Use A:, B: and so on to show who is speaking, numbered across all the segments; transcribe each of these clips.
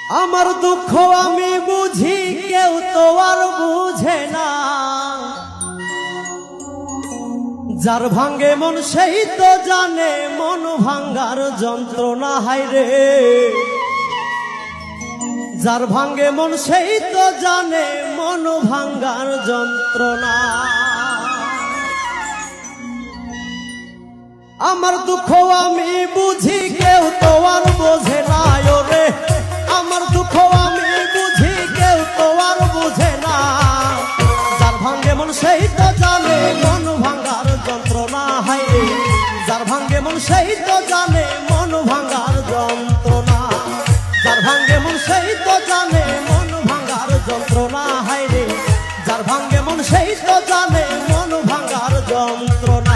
A: আমার দুঃখ আমি বুঝি কেউ তো আর বুঝে না, যার ভাঙ্গে মন সেই তো জানে মন ভাঙ্গার যন্ত্রণা। হায়রে যার ভাঙ্গে মন সেই তো জানে মন ভাঙ্গার যন্ত্রণা। আমার দুঃখ আমি বুঝি কেউ তো আর বোঝে না, ওরে আমার দুঃখ আমি বুঝি কেউ তো আর বুঝে না, যার ভাঙ্গে মন সেই তো জানে মন ভাঙ্গার যন্ত্রণা। হায়রে যার ভাঙ্গে মন সেই তো জানে মন ভাঙ্গার যন্ত্রণা, যার ভাঙ্গে মন সেই তো জানে মন ভাঙ্গার যন্ত্রণা। হায়রে যার ভাঙ্গে মন সেই তো জানে মন ভাঙ্গার যন্ত্রণা।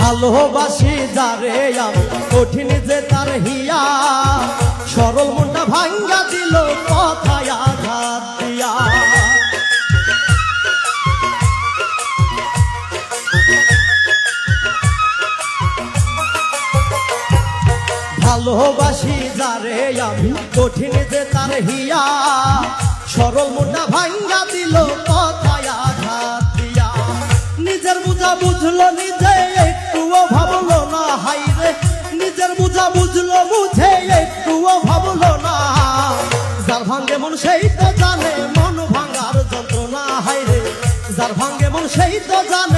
A: ভালোবাসি যারে আমি কঠিন যে তার হিয়া, সরল মনটা ভাঙ্গা দিল কথায় আঘাত দিয়া। ভালোবাসি যারে আমি কঠিন যে তার হিয়া, সরল মনটা ভাঙ্গা দিল কথায় আঘাত দিয়া। নিজের বুঝা বুঝলো নিজে একটুও ভাবলো না, হায়রে নিজের বুঝা বুঝলো বুঝে একটুও ভাবলো না, যার ভাঙ্গে মন সেই তো জানে মন ভাঙ্গার যন্ত্রণা। হায়রে যার ভাঙ্গে মন সেই তো জানে